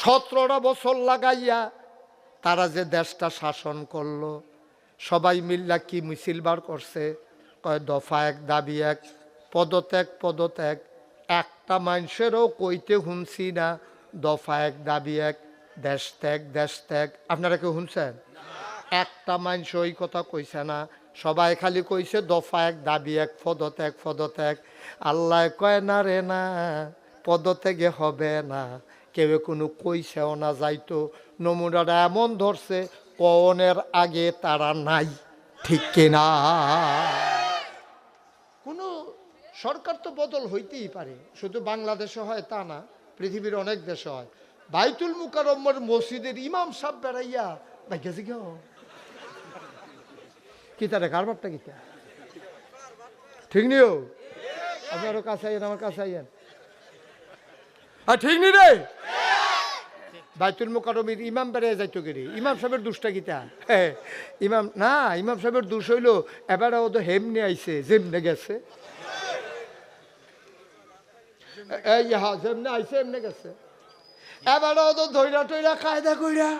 17টা বছর লাগাইয়া তারা যে দেশটা শাসন করলো, সবাই মিল্লা কি মিছিল বার করছে, কয় দফা এক দাবি এক, পদত্যাগ পদত্যাগ। একটা মানুষেরও কইতে শুনছি না দফা এক দাবি এক, দেশ ত্যাগ দেশ ত্যাগ। আপনারা কেউ শুনছেন? একটা মানুষ ওই কথা কইছে না, সবাই খালি কইছে দফা এক দাবি এক, পদত্যাগ পদত্যাগ। আল্লাহ কয় না রে না, পদত্যাগে হবে না। কেউ কোনো কইছেও না যাইতো। নমুনাটা এমন ধরছে কনের আগে তারা নাই, ঠিক কিনা? কোনো সরকার তো বদল হইতেই পারে, শুধু বাংলাদেশে হয় তা না, পৃথিবীর অনেক দেশে হয়। বাইতুল মুকাররমের মসজিদের ইমাম সাহেব বেড়াইয়া ভাই গেছে কেউ কি তারে কারবারটা কিতা ঠিক নিও। আপনারও কাছে আইয়েন, আমার কাছে আইয়েন। আর ঠিক নি রে, বাইতুল মুকাররমের ইমাম বেড়াইয়া যাইতো গেরে। ইমাম সাহেবের দুষ্টা কিতা? ইমাম না, ইমাম সাহেবের দুষ হইল এবারে ও তো হেমনে আইছে যেমনে গেছে। এই হ্যাঁ, যেমনে আইছে এমনে গেছে। এবারে ও তো ধৈরা টইরা কায়দা কইরা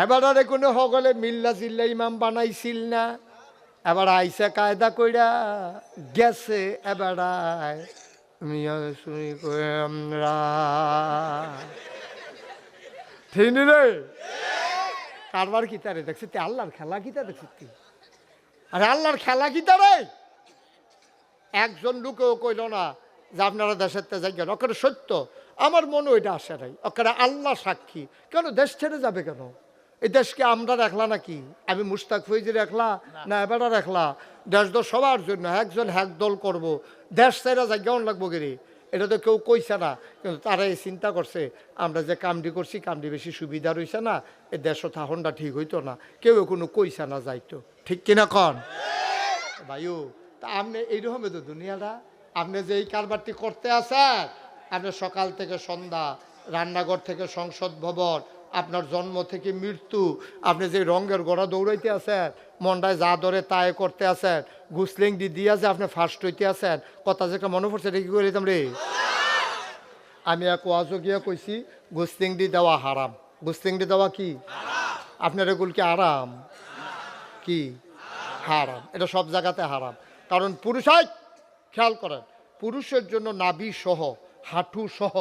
এবারে কোনো সকলে মিল্লা চিল্লা ইমাম বানাইছিল না, এবার আইসা কায়দা কইরা গেছে। এবার ঠিক নি রে, কারবার কিতা রে দেখছি? আল্লাহর খেলা কিতা দেখছি তুই? আরে আল্লাহর খেলা কিতা রে? একজন লোকেও কইল না যে আপনারা দেশের তে যাইবেন। ওখানে সত্য, আমার মনে ওইটা আসে নাই। ওখানে আল্লাহ সাক্ষী। কেন দেশ ছেড়ে যাবে কেন? এই দেশকে আমরা রাখলা নাকি? আমি মুশতাক ফৈজির রাখলা না এবারে রাখলা? দেশ তো সবার জন্য, একজন হ্যাক দল করবো, দেশ ছেড়ে যাই কেমন লাগবো গেরে? এটা তো কেউ কইছে না, কিন্তু তারা এই চিন্তা করছে আমরা যে কামটি করছি কামটি বেশি সুবিধা রইছে না, এই দেশও থাহনটা ঠিক হইতো না। কেউ কোনো কইছে না যাইতো, ঠিক কিনা কন ভাইও? তা আপনি এইরকম তো দুনিয়াটা, আপনি যে এই কারবারটি করতে আছেন, আপনি সকাল থেকে সন্ধ্যা, রান্নাঘর থেকে সংসদ ভবন, আপনার জন্ম থেকে মৃত্যু, আপনি যে রঙের গোড়া দৌড়াইতে আছেন, মন্ডায় যা ধরে তাই করতে আছেন, গুসলিং দিয়া যে আপনি ফার্স্ট হইতে আছেন, কথা যেটা মনে পড়ছে এটা কি করে দিতাম রে? আমি এক ওয়াজও গিয়া কইছি গুসলিং দেওয়া হারাম। গুসলিং দেওয়া কি? আপনার এগুলো কি আরাম? কি হারাম? এটা সব জায়গাতে হারাম। কারণ পুরুষাই খেয়াল করেন, পুরুষের জন্য নাভি সহ হাঁটু সহ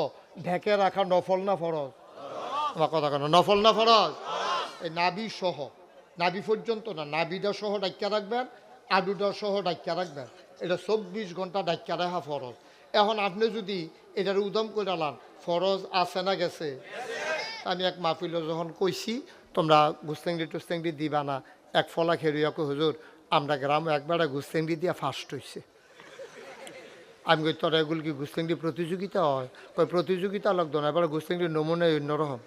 ঢেকে রাখা নফল না ফরজ? আমার কথা কেন, নফল না ফরজ? এই নাভি সহ, নাভি পর্যন্ত না, নাভিটা সহ ডাক্কা রাখবেন, আডুটা সহ ডাক্কা রাখবেন। এটা 24 ঘন্টা ডাক্কা রাখা ফরজ। এখন আপনি যদি এটার উদম করে আলান, ফরজ আছে না গেছে? আমি এক মাহফিলে যখন কইছি তোমরা গুস্তেংডি টুস্তেংডি দিবা না, এক ফলা খেরুয়াকে হুজুর আমরা গ্রামে একবার গুস্তেংডি দিয়া ফার্স্ট হয়েছে। আমি কই তোরা এগুলো কি গুস্তেংডি প্রতিযোগিতা হয়? কই প্রতিযোগিতা লাগতো না, এবার গুস্তেংডির নমুনা অন্যরকম।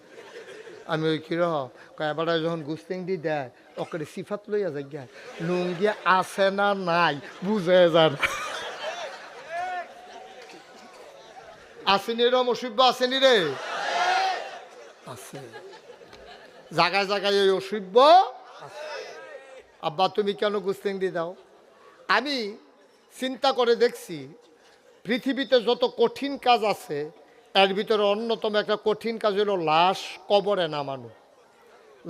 আমি ওই কিরহ কয় এবার যখন গুস্তেংডি দেয় ওকে সিফাত লইয়া যাই গা, লুঙ্গি আছে না নাই বুঝে যান। আসেনি এরম অসভ্য আসেনি রে? আছে জায়গায় জায়গায় ওই অসভ্য। আব্বা তুমি কেন গুস্তেংডি দাও? আমি চিন্তা করে দেখছি পৃথিবীতে যত কঠিন কাজ আছে এর ভিতরে অন্যতম একটা কঠিন কাজ হলো লাশ কবরে নামানো।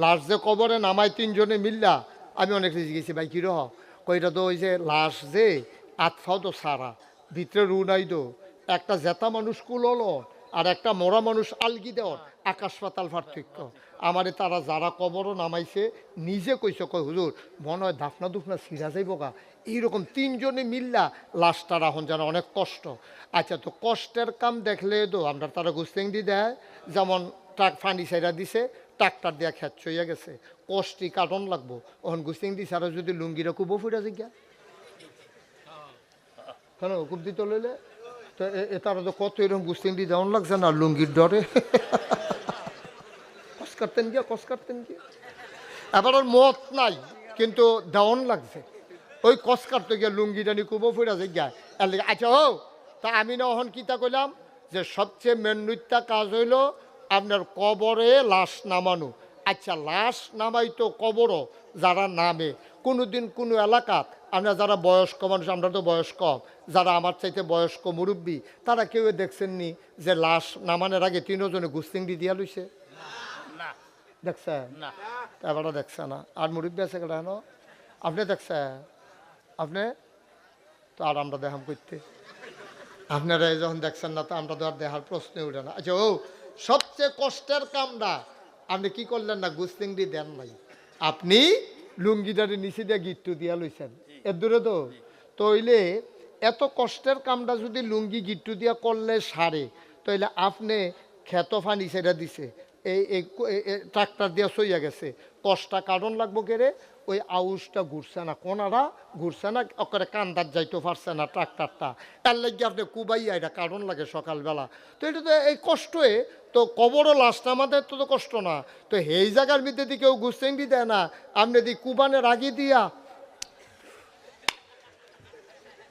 লাশ যে কবরে নামায় 3 জনে মিল্লা, আমি অনেক জিজ্ঞেছি ভাই কী রহ? কইটা তো ওই যে লাশ যে আতফাও তো সারা, ভিতরে রু নাই দো, একটা জেতা মানুষ কুল হলো আর একটা মরা মানুষ আলগি দেওয়ার আকাশ পাতাল পার্থক্য। আমারে তারা যারা কবরও নামাইছে নিজে কইছে, কয় হুজুর মনে হয় দাফনা দুফনা সিরা যাইব গা, এইরকম 3 জনে মিল্লা লাশটা রাখুন যেন অনেক কষ্ট। আচ্ছা, তো কষ্টের কাম দেখলে তো আমরা তারা গুস্তেংডি দেয়, যেমন ট্রাক ফানি সাইরা দিছে, ট্রাক্টার দিয়া খেত হইয়া গেছে, কষ্টি কাটন লাগবো। ওখান গুস্তেংডি ছাড়া যদি লুঙ্গিরা কুবো ফুটা জিজ্ঞা কেন কুব দিতে লইলে তো তারা তো কত এরকম গুস্তেংডি দেওয়ান লাগছে না লুঙ্গির ডরে। কস কাটতেন গিয়া, কস কাটতেন গিয়া, এবার ওর মত নাই কিন্তু দেওয়ান লাগছে। ওই কস কাটতে গিয়া লুঙ্গিটা নি কুবো ফুটা জিজ্ঞা এর লেগে। আচ্ছা ও তা আমি না ওখান কিতা কইলাম যে সবচেয়ে মেন্নুত্যা কাজ হইল আপনার কবরে লাশ নামানো। আচ্ছা লাশ নামাইতো কবরও যারা নামে কোনোদিন কোনো এলাকাত আমরা যারা বয়স্ক মানুষ, আমরা তো বয়স্ক, যারা আমার চাইতে বয়স্ক মুরব্বী, তারা কেউ দেখছেননি যে লাশ নামানোর আগে তিনজনে গুস্তিংডি দিয়া লইছে? দেখছে এবারও দেখছে না। আর মুরব্বী আছে কেন? আপনি দেখছেন? আপনি তো আর আমরা দেখাম করতে, আপনারা যখন দেখছেন না তো আমরা তো আর দেখার প্রশ্নই উঠে না। আচ্ছা ও সবচেয়ে কষ্টের কামটা আপনি কি করলেন না? গুস্তিংডি দেন নাই, আপনি লুঙ্গিটারে নিচে দিয়ে গিট্টু দিয়া লইছেন এর দূরে তো তইলে এত কষ্টের কামটা যদি লুঙ্গি গিট্টু দিয়া করলে সারে, তাইলে আপনি ক্ষেত ফানি সেটা দিছে, এই ট্রাক্টর দিয়া সইয়া গেছে, কষ্টা কারণ লাগবো কেরে? ওই আউসটা ঘুরছে না, কোনারা ঘুরছে না, ওকে কান্দার যাইতে পারছে না ট্রাক্টরটা, এর লাগে আপনি কুবাইয়া এটা কারণ লাগে সকালবেলা। তো এটা তো এই কষ্টে তো কবরও লাশটা আমাদের তো কষ্ট না, তো এই জায়গার মধ্যে দিয়ে কেউ গুস্তেঙ্গি দেয় না, আপনি দি কুবানের আগে দিয়া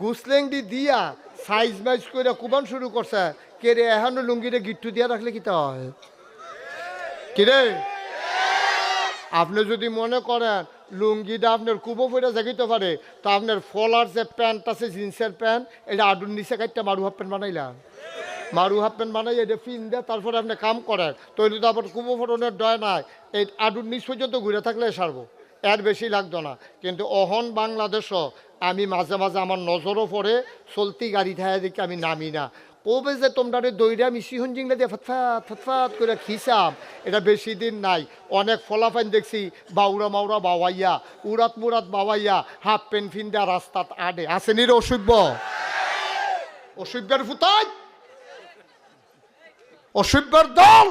গুসলেংডি দিয়া সাইজ মাইজ করে কুবান শুরু করছে, কে রে এখনো লুঙ্গিরে গিট্টু দিয়া রাখলে কি তা হয়? কিরে আপনি যদি মনে করেন লুঙ্গিটা আপনার কুবো ফেরা জাগিতে পারে, তো আপনার ফলার যে প্যান্ট আছে জিন্সের প্যান্ট, এটা আডুর নিচে কাটটা মারু হাফ প্যান্ট বানাইলাম, মারু হাফ প্যান্ট বানাই এটা ফিন দেয়, তারপরে আপনি কাম করেন, তো এটা তো আবার কুবো ফোটনের ডয় নাই, এই আডুর নিচ পর্যন্ত ঘুরে থাকলে সারবো, এর বেশি লাগতো না। কিন্তু অহন বাংলাদেশও আমি মাঝে মাঝে আমার নজরও পড়ে চলতি গাড়ি থাকা দেখে আমি নামি না, কবে যে তোমরা দইরা মিশি হঞ্জিংটা দিয়ে ফতফাত ফতফাত করে খিসাম, এটা বেশি দিন নাই। অনেক ফলাফাইন দেখছি বাউরা মাউরা বাওয়াইয়া উড়াত মুরাত বাওয়াইয়া হাফ প্যান্ট ফিন্দা রাস্তাত আডে আসেনি রে অসভ্য, অসভ্যের ফুতাই, অসভ্যের দল,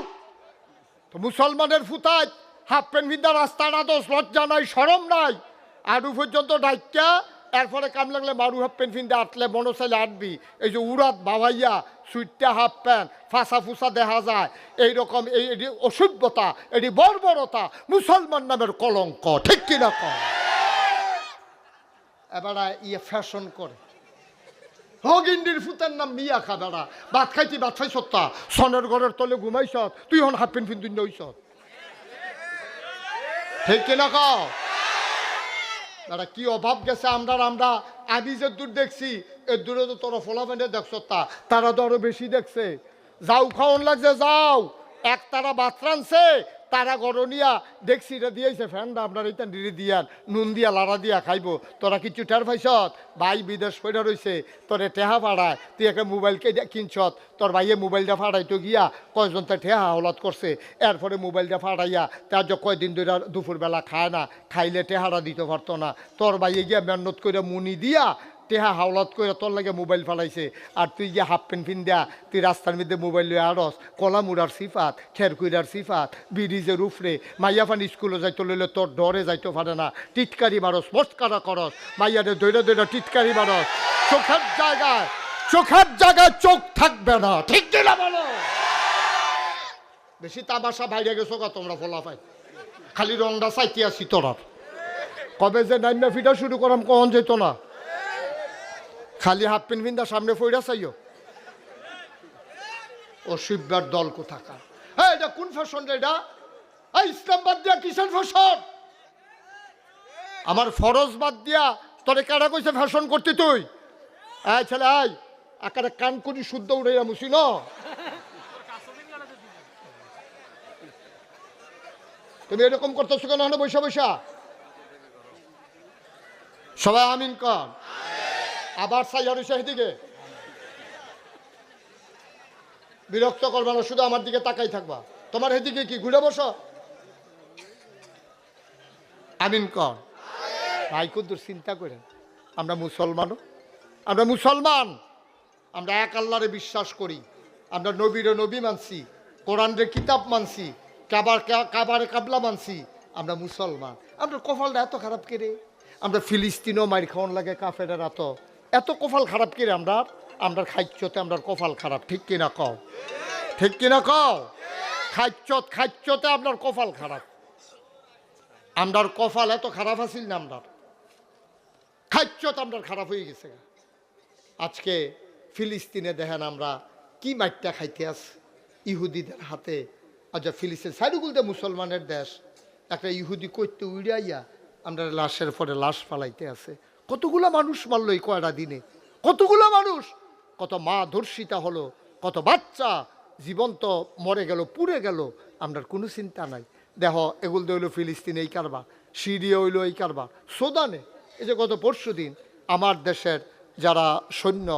তো মুসলমানের ফুতাই হাফ প্যান্ট ফিন্দা রাস্তা আদোস, লজ্জা নাই শরম নাই, আডু পর্যন্ত ডাইকা এরপরে কাম লাগলে মারু হাফ প্যান্ট ফিনতে আটলে মনোসাইলে আটবি, এই যে উড়াত বাবাইয়া সুইটটা হাফ প্যান্ট ফাঁসা ফুসা দেখা যায়, এইরকম এটি অসভ্যতা, এটি বর্বরতা, মুসলমান নামের কলঙ্ক, ঠিক কিনা কম? এবার ইয়ে ফ্যাশন করে হগিন্ডির ফুতের নাম মিয়া খা বেড়া, ভাত খাইতি ভাত খাই সত্তা, সনের ঘরের তলে ঘুমাইছ তুই হন হাফ প্যান্ট ফিন নইছ, ঠিক কিনা কও? দাদা কি অভাব গেছে আমরা, আমি যে দূর দেখছি এর দূরে তো তোরা ফলাফেন্ডে দেখছ, তারা তো আরো বেশি দেখছে, যাও খাওয়ান লাগছে যাও, এক তারা বাথরানছে তারা গরনিয়া দেখছি এটা দিয়েছে ফ্যানটা আপনার এইটা ডিড়ি দিয়ান নুন দিয়া লাড়া দিয়া খাইব, তোরা কিছু টের পাইছত? ভাই বিদেশ পড়া রয়েছে, তোরে টেহা ফাড়ায়, তুই একটা মোবাইল কিনছত, তোর ভাইয়ে মোবাইলটা ফাড়াইতো গিয়া কয়জন তা ঠেহা হলাত করছে, এরপরে মোবাইলটা ফাড়াইয়া তার যে কয়দিন ধরে দুপুরবেলা খায় না, খাইলে টেহারা দিতে পারতো না, তোর ভাইয়ে গিয়া মেহনত করে মুনি দিয়া টেহা হাওলাত করে তোর লাগে মোবাইল ফালাইছে, আর তুই যে হাফ প্যান্ট ফিন দেয়া তুই রাস্তার মধ্যে মোবাইল লয়ে আড়স, কলা মুড়ার সিফাত, খেরকুইরার সিফাত, ব্রিজের উফরে মাইয়া ফান স্কুলে যাইতে লইলে তোর ডরে যাইতে পারে না, টিটকারি মারস, মস্কারা করস, মাইয়ারে দৈরা দৈরা টিটকারি মারস, চোখের জায়গায় চোখ থাকবে না, ঠিক না বলো? বেশি তামাশা বাইরে গেছো গা তোমরা ফলাফাই, খালি রংটা চাইতে আসি তোরা, কবে যে নাইমা ফিটা শুরু করাম কখন যেত না, খালি হাফ প্যান্ট ফিন্দা সামনে ফইরা চাইও, অসভ্যের দল কোথাকার। হ্যাঁ এটা কোন ফ্যাশন রে? এটা ইসলাম বাদ দিয়া কিসের ফ্যাশন? আমার ফরজ বাদ দিয়া তোরে কারা কইছে ফ্যাশন করতে? তুই এই ছেলে আই আকারে কান করি শুদ্ধ উড়াইয়া মুছি ন, তুমি এরকম করতেছো কেন? বৈশা বৈশা সবাই আমিন কর, আবার সাইয়ার দিকে বিরক্ত করবা না, শুধু আমার দিকে তাকাই থাকবা, তোমার এদিকে কি ঘুরে বসো? আমিন কর ভাই, কুদ্দুর চিন্তা করেন, আমরা মুসলমান, আমরা এক আল্লাহরে বিশ্বাস করি, আমরা নবীরে নবী মানছি, কোরআনরে কিতাব মানছি, কাবারে কাবলা মানছি, আমরা মুসলমান। আমরা কপালটা এত খারাপ কেড়ে, আমরা ফিলিস্তিনও মার খাওয়ান লাগে কাফেরের, এত কপাল খারাপ কিরে আমরা খাইচ্ছতে আমরা কপাল খারাপ, ঠিক কিনা কও? ঠিক কিনা কও? খাইচ্ছতে আপনার কপাল খারাপ, আমরার কপাল এত খারাপ আছিল না, আমরা খাইচ্ছত আমরা খারাপ হয়ে গেছে। আজকে ফিলিস্তিনে দেখেন আমরা কি মাইটটা খাইতে আস ইহুদিদের হাতে, আচ্ছা ফিলিস্তিন সাইডুগুলতে মুসলমানের দেশ, একটা ইহুদি কইতে উড়াইয়া আমরা লাশের পরে লাশ ফালাইতে আছে। কতগুলা মানুষ মারলো এই কয়টা দিনে, কতগুলা মানুষ, কত মা ধর্ষিতা হলো, কত বাচ্চা জীবন্ত মরে গেল, পুড়ে গেল, আমরা কোনো চিন্তা নাই। দেখো এগুলো হইলো ফিলিস্তিনে এই কারবার, সিরিয়া হইলো এই কারবার, সুদানে এই যে গত পরশু দিন আমার দেশের যারা সৈন্য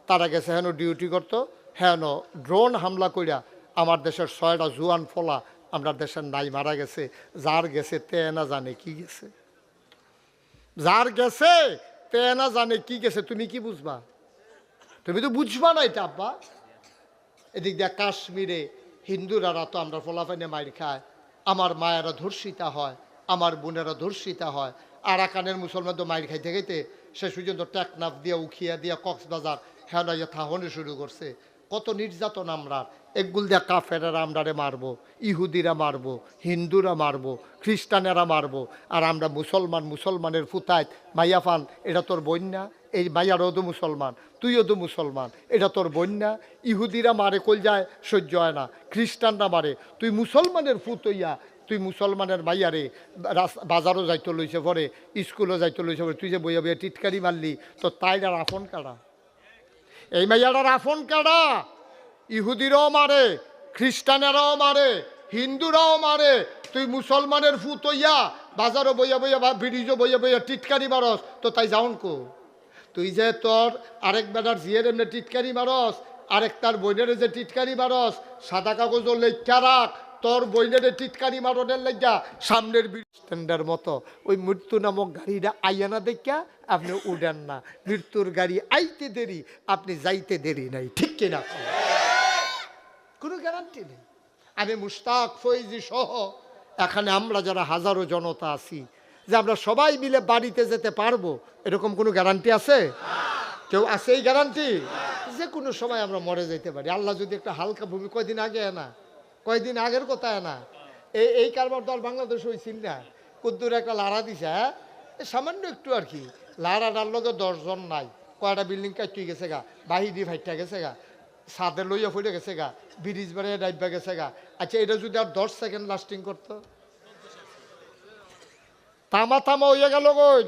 তারা গেছে হেন ডিউটি করতো, হেন ড্রোন হামলা কইরা আমার দেশের 6টা জুয়ান ফলা আমরা দেশের নাই মারা গেছে। যার গেছে তে না জানে কি গেছে, যার গেছে তে না জানে কি গেছে। তুমি কি বুঝবা? তুমি তো বুঝবা না এটা আব্বা। এদিক দিয়ে কাশ্মীরে হিন্দুরা তো আমরা ফলাফাইনে মাইর খায়, আমার মায়েরা ধর্ষিতা হয়, আমার বোনেরা ধর্ষিতা হয়। আরাকানের মুসলমান তো মাইর খাইতে খাইতে শেষ পর্যন্ত টেকনাফ দিয়া উখিয়া দিয়া কক্সবাজার হেনাইয়া থাহনে শুরু করছে। কত নির্যাতন আমরা, এগুল দিয়া কাফেরেরা আমরারে মারবো, ইহুদিরা মারবো, হিন্দুরা মারবো, খ্রিস্টানেরা মারবো, আর আমরা মুসলমান মুসলমানের ফুতায় মাইয়া ফান এটা তোর বন্যা, এই মাইয়ারও তো মুসলমান, তুইও তো মুসলমান, এটা তোর বন্যা। ইহুদিরা মারে কল যায় সহ্য হয় না, খ্রিস্টানরা মারে, তুই মুসলমানের ফুত হইয়া তুই মুসলমানের মাইয়ারে বাজারও যাইতে লইছে পরে, স্কুলও যাইতে লইছে পরে, তুই যে বইয়া বইয়া টিটকারি মারলি, তো তাইরা রাফন কাড়া, এই মাইয়ারা রাফন কাড়া। ইহুদিরাও মারে, খ্রিস্টানেরাও মারে, হিন্দুরাও মারে, তুই মুসলমানের ফুত হইয়া বাজারও বইয়া বইয়া বা ব্রিজও বইয়া বইয়া টিটকারি মারস, তো তাই যাওন কো? তুই যে তোর আরেক বেটার জিয়ের এমনি টিটকারি মারস, আরেক তার বইনের যে টিটকারি মারস, সাদা কাগজ লেখা রাখ, তোর বইনের টিটকারি মারনের লেগা সামনের স্ট্যান্ডের মতো ওই মৃত্যু নামক গাড়িটা আইয়া না দেখা আপনি উঠেন না। মৃত্যুর গাড়ি আইতে দেরি, আপনি যাইতে দেরি নাই, ঠিক কিনা? কোনো গ্যারান্টি নেই। আমি মুশতাক ফৈজি সহ এখানে আমরা যারা হাজারো জনতা আছি যে আমরা সবাই মিলে বাড়িতে যেতে পারবো, এরকম কোনো গ্যারান্টি আছে? কেউ আছে এই গ্যারান্টি? যে কোনো সময় আমরা মরে যেতে পারি। আল্লাহ যদি একটা হালকা ভূমি, কয়দিন আগে না, কয়দিন আগের কথা না, এই কারবার তো আর বাংলাদেশ হয়েছিল না, কুদ্দুর একটা লাড়া দিছে, হ্যাঁ সামান্য একটু আর কি, লাড়াটার লগে 10 জন নাই, কয়টা বিল্ডিং কাটতে গেছে গা, বাহিরি ফাইটা গেছে গা, ছাদে লইয়া ফুটে গেছে গা, ব্রিজ বাড়িয়ে ডাইবা গেছে গা। আচ্ছা এটা যদি আর 10 সেকেন্ড লাস্টিং করতো, তামা তামা হইয়া গেল কই,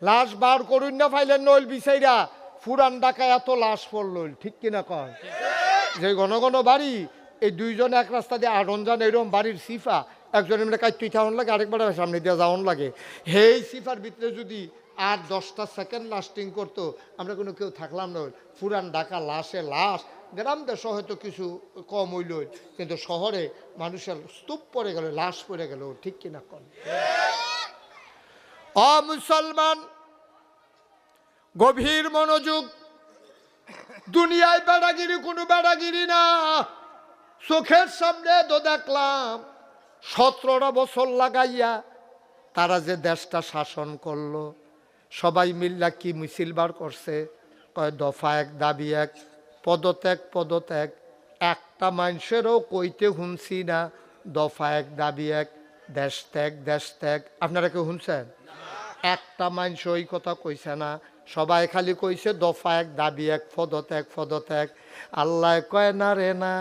লাশ বার করুন না ফাইলেন নইল বিচাইরা, ফুরান ডাকায় এত লাশ পড়ল, ঠিক কিনা কয়? যে ঘন ঘন বাড়ি, এই দুইজন এক রাস্তা দিয়ে 8 জন এরকম বাড়ির সিফা, একজন এমনি কাটতেই থাউন লাগে, আরেকবার সামনে দিয়ে যাওয়ান লাগে, হেই সিফার ভিতরে যদি আর 10টা সেকেন্ড লাস্টিং করতো, আমরা কোনো কেউ থাকলাম না। ফুরান ঢাকা লাশে লাশ, গ্রাম দেশ হয়তো কিছু কম হইল, কিন্তু শহরে মানুষের স্তূপ পড়ে গেল, লাশ পড়ে গেল, ঠিক কিনা কম? মুসলমান গভীর মনোযোগ, দুনিয়ায় বেড়াগিরি কোনো বেড়াগিরি না। চোখের সামনে তো দেখলাম 17টা বছর লাগাইয়া তারা যে দেশটা শাসন করলো, সবাই মিল্লা কি মিছিল বার করছে, কয় দফা এক দাবি এক, পদত্যাগ পদত্যাগ। একটা মানুষেরও কইতে শুনছি না দফা এক দাবি এক, দেশ ত্যাগ দেশ ত্যাগ। আপনারা কেউ শুনছেন? একটা মানুষ ওই কথা কইছে না, সবাই খালি কইছে দফা এক দাবি এক, পদত্যাগ পদত্যাগ। আল্লাহ কয় না রে না,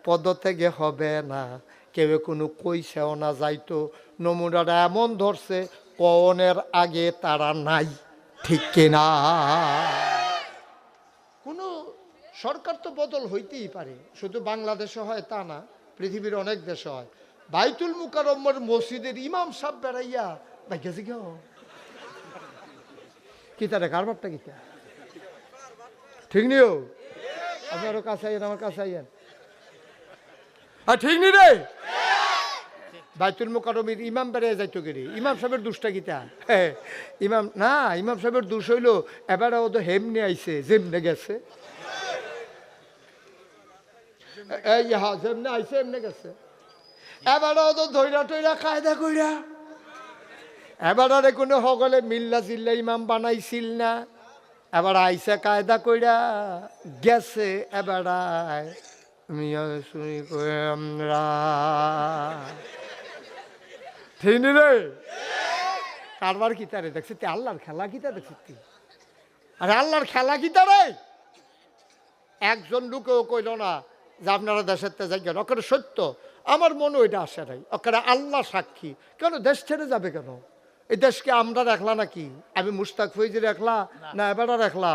পদত্যাগে হবে না। কেউ কোনো কইছেও না যাইতো, নমুনাটা এমন ধরছে কনের আগে তারা নাই, ঠিক কিনা? কোনো সরকার তো বদল হইতেই পারে, শুধু বাংলাদেশে হয় তা না, পৃথিবীর অনেক দেশে হয়। বাইতুল মুকাররমের মসজিদের ইমাম সাহেব বেড়াইয়া গেছে কেউ কিতারে কারবারটা কিতা, ঠিক নিও? আপনারও কাছে আইয়েন, আমার কাছে আইয়েন। ঠিক নি রে? বাইতুল মুকাররমের ইমাম বেড়ে যাইতো গেরি, ইমাম সাহেবের দুষ্টা গীতা, ইমাম না, ইমাম সাহেবের দুষ হইল এবারে ও তো হেমনে আইছে যেমনে গেছে, যেমনে আইছে এমনে গেছে। এবারে ও তো ধৈরা টইরা কায়দা কইরা, এবারে কোনো সকলে মিল্লা জিল্লা ইমাম বানাইছিল না, এবার আইসে কায়দা কইরা গেছে। এবারায় মিয়া শুনি কই আমরা, ঠিক নি রে? কারবার কিতারে দেখছি, আল্লাহর খেলা কিতা দেখছি। আরে আল্লাহর খেলা কিতা রে? একজন লোকেও কইল না যে আপনারা দেশের তে যাই কেন, ওখানে সত্য আমার মনে ওইটা আসে নাই, ওখানে আল্লাহ সাক্ষী। কেন দেশ ছেড়ে যাবে কেন? এই দেশকে আমরা রাখলা নাকি? আমি মুশতাক ফৈজি রাখলা না এবারে রাখলা?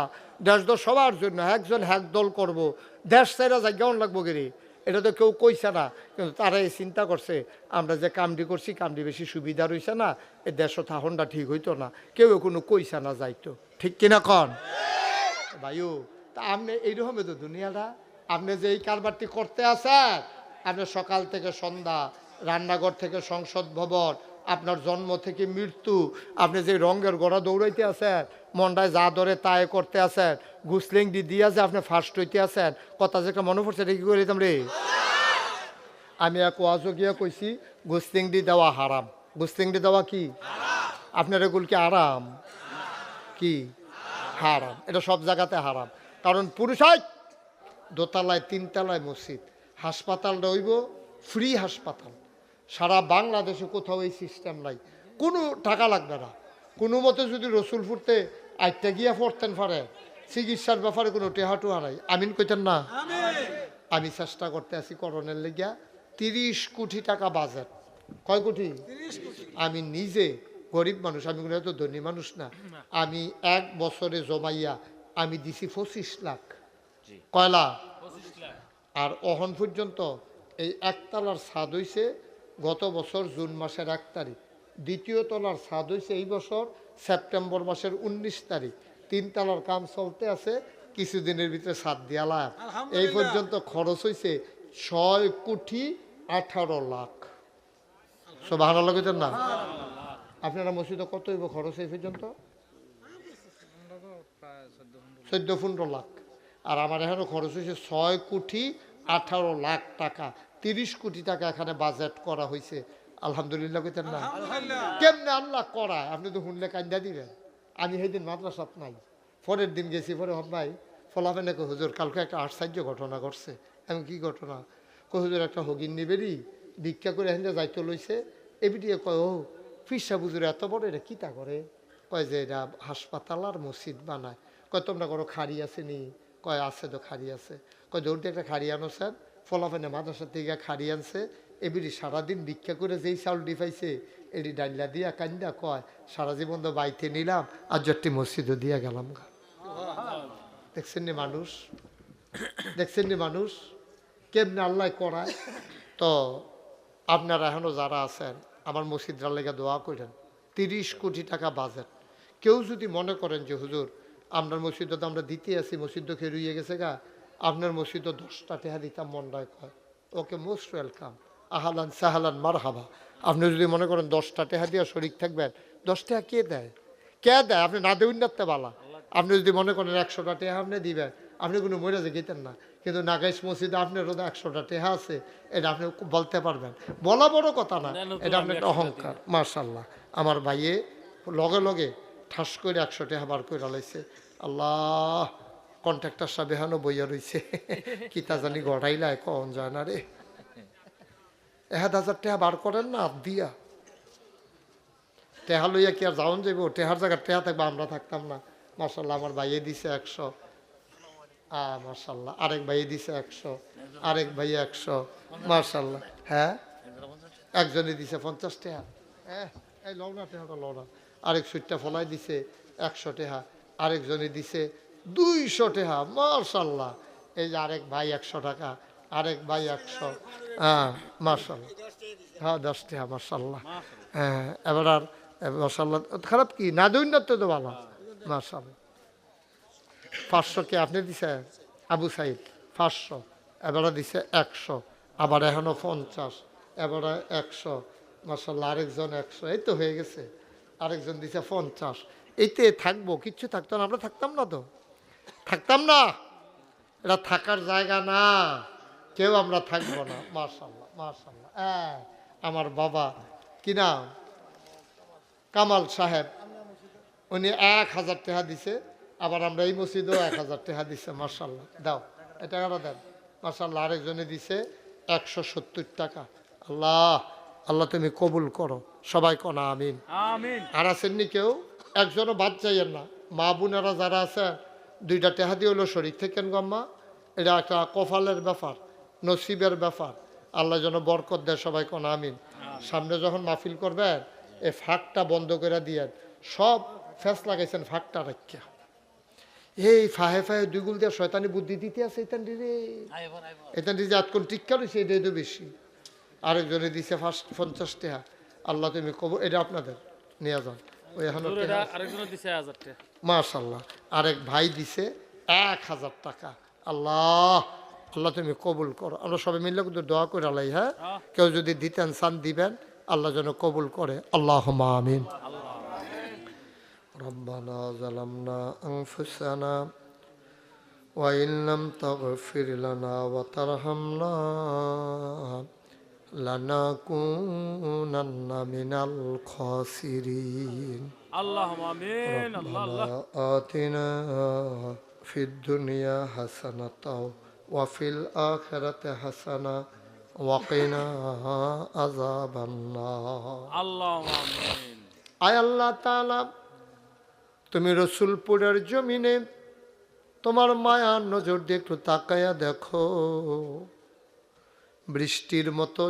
দেশ তো সবার জন্য, একজন হ্যাক দল করবো, দেশ ছেড়ে যাই কেমন লাগবো গেরে? এটা তো কেউ কইছে না, কিন্তু তারা এই চিন্তা করছে আমরা যে কামটি করছি কামটি বেশি সুবিধা রইছে না, এই দেশও থাহনটা ঠিক হইতো না, কেউ কোনো কইছে না যাইতো, ঠিক কিনা কন ভাইও? তা আপনি এইরকমই তো দুনিয়াটা, আপনি যে এই কারবারটি করতে আছেন, আপনি সকাল থেকে সন্ধ্যা, রান্নাঘর থেকে সংসদ ভবন, আপনার জন্ম থেকে মৃত্যু, আপনি যে রঙের গোড়া দৌড়াইতে আছেন, মন্ডায় যা ধরে তাই করতে আছেন, গুসলিং দিয়া যে আপনি ফার্স্ট হইতে আছেন, কথা যে একটা মনে পড়ছে এটা কি করে দিতাম রে? আমি এক ওয়াজও গিয়া কইছি গুসলিং দেওয়া হারাম। গুসলিং দেওয়া কি? আপনার এগুলো কি আরাম? কি হারাম? এটা সব জায়গাতে হারাম। কারণ পুরুষাই দোতলায় তিনতলায় মসজিদ, হাসপাতাল রইব ফ্রি হাসপাতাল। সারা বাংলাদেশে কোথাও এই সিস্টেম নাই, কোনো টাকা লাগবে না। কোনো মতে যদি রসুলপুরতে আইটা গিয়া পড়তেন পারে, চিকিৎসার ব্যাপারে কোনো টেহাটুয়া নাই। আমিন কইতেন না? আমি চেষ্টা করতে আছি করণের লেগিয়া 30 কোটি টাকা বাজেট। কয় কোটি? আমি নিজে গরিব মানুষ, আমি কোনো এত ধনী মানুষ না, আমি এক বছরে জমাইয়া আমি দিছি 25 লাখ। কয়লা? আর অহন পর্যন্ত এই একতলার ছাদ হইছে গত বছর জুন মাসের 1 তারিখ, দ্বিতীয় তলার ছাদ হইছে এই বছর সেপ্টেম্বর মাসের 19 তারিখ, 3 তলার কাম চলতে আছে, কিছুদিনের ভিতরে ছাদ দিয়ালা। এই পর্যন্ত খরচ হয়েছে 6 কোটি 18 লাখ। সুবহানাল্লাহ কইতেন না? আপনারা মসজিদে কত হইব খরচ এই পর্যন্ত? 14-15 লাখ। আর আমার এখানে খরচ হয়েছে 6 কোটি 18 লাখ টাকা। 30 কোটি টাকা এখানে বাজেট করা হয়েছে। আলহামদুলিল্লাহ কইতেন না? কেমনে আল্লাহ করায় আপনি তো শুনলে কান্দা দিবেন। আমি সেদিন মাদ্রাসাত নাই, পরের দিন গেছি, পরে ভাই ফলাফেনে কো হুজুর কালকে একটা আশ্চর্য ঘটনা ঘটছে। আমি কি ঘটনা? কো হুজুর একটা হগিন নিবেরি ভিক্ষা করে এখানে যাইতে লইছে, এবিটিয়ে কয় ও ফিরসা বুজুর এত বড় এটা কিতা করে? কয় যে এটা হাসপাতাল আর মসজিদ বানায়। কয় তোমরা করো খাড়ি আছে নি? কয় আছে তো খাড়ি আছে। কয় দৌড়তে একটা খাড়ি আনো স্যার। ফলাফেনে মাদ্রাসার থেকে খাড়ি আনছে, এবিটি সারাদিন ভিক্ষা করে যেই চাউলটি পাইছে এটি ডাইলা দিয়া কান্দা কয় সারা জীবন তো বাইতে নিলাম আর জটটি মসজিদও দিয়া গেলাম গা। দেখছেন নি মানুষ? দেখছেন নি মানুষ কেমনে আল্লাহ করায়? তো আপনারা এখনো যারা আছেন আমার মসজিদরা লেগে দোয়া করেন। 30 কোটি টাকা বাজেট। কেউ যদি মনে করেন যে হুজুর আপনার মসজিদে তো আমরা দিতে আছি, মসজিদ তো খেয়ে গেছে গা, আপনার মসজিদে 10টা টাকা দিতাম মন্ডায় কয়, ওকে মোস্ট ওয়েলকাম, আহালান সাহালান মারহাবা। আপনি যদি মনে করেন 10টা টাকা দিয়ে শরিক থাকবেন, 10 টাকা কে দেয়? কে দেয়? আপনি না দেবেন না বালা। আপনি যদি মনে করেন 100টা টাকা আপনি দিবেন, আপনি কোনো মহিলাজে গেতেন না। কিন্তু নাগাইশ মসজিদে আপনার 100টা টাকা আছে, এটা আপনি বলতে পারবেন। বলা বড় কথা না, এটা আপনার একটা অহংকার। মাশাল্লাহ আমার ভাইয়ে লগে লগে ঠাস করে 100 টাকা বার করে লাইছে। আল্লাহ কন্ট্রাক্টর সাহেব এখানো বইয়া রয়েছে, কি তা জানি গড়াইলায় কন যায় না রে। 1000 টাকা বার করেন না দিয়া টেহা লইয়া কি আর যাওন যাইব? টেহার জায়গায় টেহা থাকবে, আমরা থাকতাম না। মাশাল্লাহ আমার ভাইয়ে দিছে 100, মাশাল্লাহ আরেক ভাইয়ে দিছে 100, আরেক ভাইয়ে 100, মাশাল্লাহ। হ্যাঁ একজনে দিছে 50 টাকা। হ্যাঁ এই লওনা টেহাটা লওনা। আরেক সুইটটা ফলাই দিছে 100 টাকা, আরেকজনে দিছে 200 টাকা। মাশাল্লাহ এই যে আরেক ভাই 100 টাকা, আরেক ভাই 100। হ্যাঁ মাশাল্লাহ। হ্যাঁ 10 টাকা মাশাল্লাহ। হ্যাঁ এবার আর মাশাল্লাহ খারাপ কি না দিন না তো ভালো। মাশাল্লাহ 500 কে আপনি দিছে আবু সাইদ 500, এবারে দিছে 100, আবার এখনো 50, এবারে 100। মাশাল্লাহ আরেকজন 100, এই তো হয়ে গেছে। আরেকজন দিছে 50। এইতে থাকবো, কিচ্ছু থাকতো না, আমরা থাকতাম না তো, থাকতাম না। এটা থাকার জায়গা না, কেউ আমরা থাকবো না। মাশাল্লাহ মাশাল্লাহ। হ্যাঁ আমার বাবা কি নাম কামাল সাহেব, উনি 1000 টাকা দিছে। আবার আমরা এই মসজিদেও 1000 টাকা দিছে। মাশাল্লাহ দাও এটা টাকাটা দেন। মাশাল্লাহ আরেকজনে দিছে 170 টাকা। আল্লাহ আল্লাহ তুমি কবুল করো, সবাই কনা আমিন। আর আছেননি কেউ? একজনও বাদ যাইয়েন না। মা বোনেরা যারা আছে 2টা টাকা দিয়ে হলো শরীর থেকেন গম্মা, এটা একটা কপালের ব্যাপার। নসিবের ব্যাপার। আল্লাহ যেন বরকত দেয়, সবাই কোন আমিন। সামনে যখন মাহফিল করবেন এই ফাঁকটা বন্ধ করে দিয়ে সব ফেস লাগাইছেন ফাঁকটা রাখিয়া, এই ফাহে ফাহে দুইগুল দিয়ে শয়তানি বুদ্ধি দিতে আছে এতান রে, এতান যে আজকাল টিক্কা রয়েছে এটাই তো বেশি। আরেকজনে দিছে 50 টাকা। আল্লাহ তুমি কবর, এটা আপনাদের নিয়ে যান। ওই এখন মাশাল্লাহ আরেক ভাই দিছে 1000 টাকা। আল্লাহ আল্লাহ তুমি কবুল করো। আমরা সবাই মিলে কিন্তু দোয়া করে আলাই। হ্যাঁ, কেউ যদি দিতেন চান দিবেন, আল্লাহ যেন কবুল করে। আল্লাহুম্মা আমিন। রব্বানা যালামনা আনফুসানা ওয়া ইন লাম তাগফির লানা ওয়া তারহামনা লানাকুনান্না মিনাল খাসিরিন। আল্লাহুম্মা আমিন। রব্বানা আতিনা ফিদ দুনিয়া হাসানাতাও ওয়া ফিল আখিরাতি হাসানা ওয়া কিনা আযাবান্নার। আল্লাহুম্মা আমিন। আয় আল্লাহ তাআলা, তুমি রসুলপুরের জমিনে তোমার মায়ার নজর দিয়ে একটু তাকায়া দেখো, বৃষ্টির মতো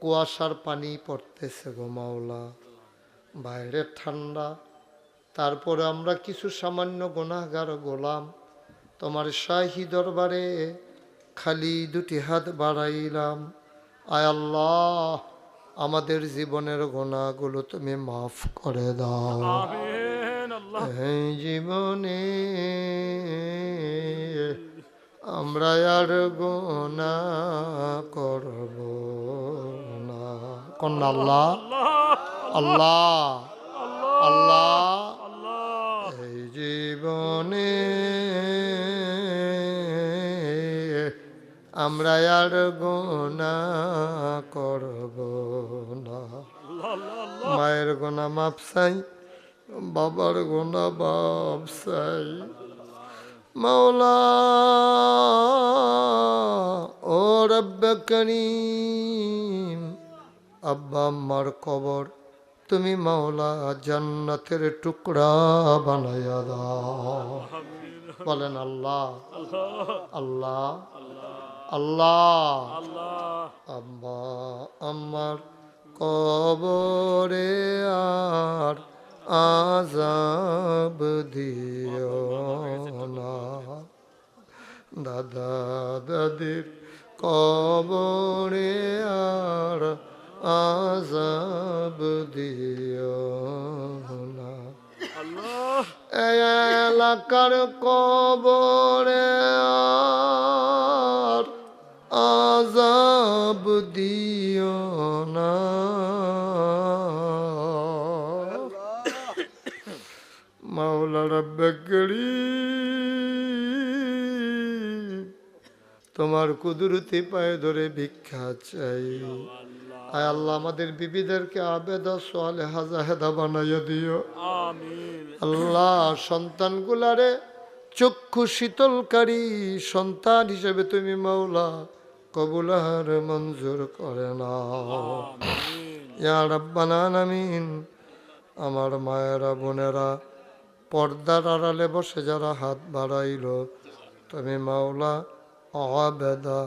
কুয়াশার পানি পড়তেছে গো মাওলা, বাইরে ঠান্ডা, তারপরে আমরা কিছু সামান্য গুনাহগার গোলাম তোমার শাহী দরবারে খালি দুটি হাত বাড়াইলাম। আয় আল্লাহ, আমাদের জীবনের গুনাহগুলো তুমি মাফ করে দাও। আমিন আল্লাহ। এই জীবনে আমরা আর গুনাহ করব না। কন্যা আল্লাহ আল্লাহ আল্লাহ। এই জীবনে আমরা আর গুনাহ করব না। মায়ের গুনাহ মাপ চাই, বাবার গুনাহ মাপ চাই। মাওলা ও রব্বে করিম, আব্বা আম্মার কবর তুমি মাওলা জান্নাতের টুকরা বানাইয়া দাও। বলেন আল্লাহ আল্লাহ আল্লাহ। আব্বা আম্মার কবরে আর আযাব দিও না, দাদা দাদির কবরে আর আযাব দিও না। এই এলাকার কবরে আর আযাব দিও না। মাওলা রব্বে করিম, তোমার কুদরতি পায়ে ধরে ভিক্ষা চাই। আয় আল্লাহ, আমাদের বিবিদেরকে আবেদা সালেহা জাহেদা বানাইয়া দিও। আমিন আল্লাহ, সন্তানগুলারে চক্ষু শীতলকারী সন্তান হিসেবে তুমি মাওলা কবুলার মঞ্জুর করে নাও। ইয়া রাব্বানা আমিন। আমার মায়েরা বোনেরা পর্দার আড়ালে বসে যারা হাত বাড়াইল, তুমি মাওলা আবেদা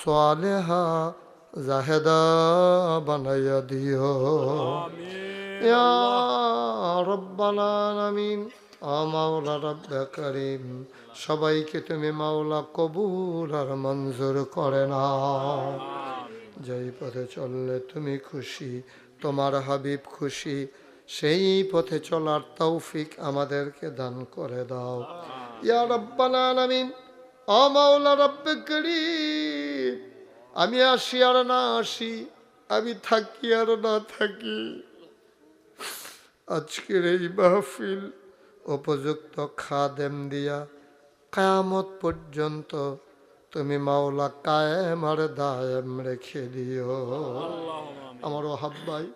সালেহা জাহেদা বানাইয়া দিও। ইয়া রাব্বানা আমিন। মাওলা রব্বে করিম, সবাইকে তুমি মাওলা কবুল আর মঞ্জুর করে নাও। যেই পথে চললে তুমি খুশি, তোমার হাবিব খুশি, সেই পথে চলার তৌফিক আমাদেরকে দান করে দাও। ইয়া রাব্বানা আলামিন। ও মাওলা রব্বে করিম, আমি আসি আর না আসি, আমি থাকি আর না থাকি, আজকের এই মাহফিল উপযুক্ত খাদেম দিয়া কিয়ামত পর্যন্ত তুমি মাওলা কায়েম আর দায়েম রেখে দিও। আমার ওহাব ভাই,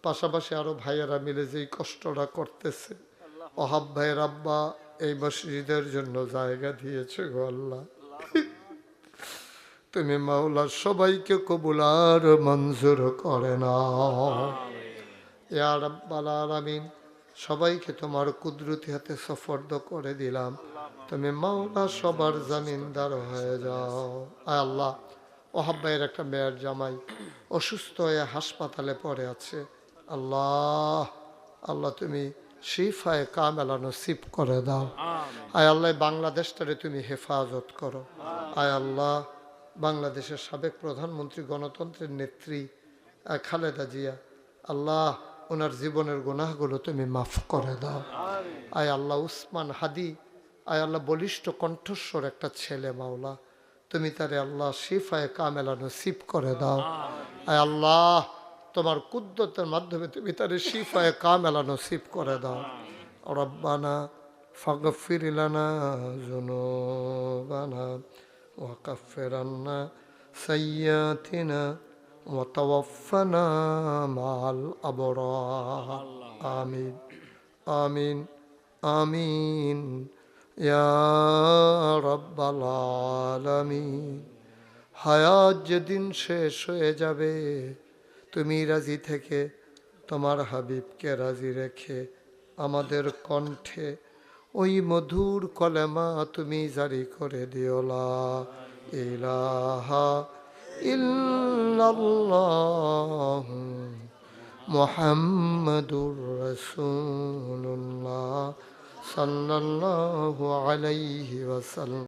পাশাপাশি আরো ভাইয়েরা মিলে যেই কষ্টটা করতেছে, ওহাব ভাইয়ের আব্বা এই মসজিদের জন্য জায়গা দিয়েছে গো আল্লাহ, তুমি মাওলা সবাইকে কবুল আর মঞ্জুর করে নাও। ইয়া রাব্বাল আলামিন, সবাইকে তোমার কুদরতি হাতে সুপর্দ করে দিলাম, তুমি মাওলা সবার জামিনদার হয়ে যাও। আয় আল্লাহ, ওহাব ভাইয়ের একটা মেয়ের জামাই অসুস্থ হয়ে হাসপাতালে পড়ে আছে। আল্লাহ, আল্লাহ তুমি শিফায়ে কামেলা নসিব করে দাও। আমিন। আয় আল্লাহ, বাংলাদেশটারে তুমি হেফাজত করো। আয় আল্লাহ, বাংলাদেশের সাবেক প্রধানমন্ত্রী গণতন্ত্রের নেত্রী খালেদা জিয়া, আল্লাহ ওনার জীবনের গুনাহগুলো তুমি মাফ করে দাও। আয় আল্লাহ, উসমান হাদি, আয় আল্লাহ বলিষ্ঠ কণ্ঠস্বর একটা ছেলে, মাওলা তুমি তারে আল্লাহ শিফায়ে কামেলা নসিব করে দাও। আয় আল্লাহ, তোমার কুদ্রতের মাধ্যমে তুমি তারে শিফায়ে কামেলা নসিব করে দাও। রব্বানা ফাগফির লানা যুনুবানা ওয়া কাফির আন্না সাইয়্যাতিনা ওয়া তাওয়াফফানা মা'আল আবরার। আমিন আমিন আমিন ইয়া রাব্বাল আলামিন। হায়াত যেদিন শেষ হয়ে যাবে, তুমি রাজি থেকে তোমার হাবিবকে রাজি রেখে আমাদের কণ্ঠে ওই মধুর কলেমা তুমি জারি করে দিও, লা ইলাহা ইল্লাল্লাহ মুহাম্মাদুর রাসূলুল্লাহ সাল্লাল্লাহু আলাইহি ওয়াসাল্লাম।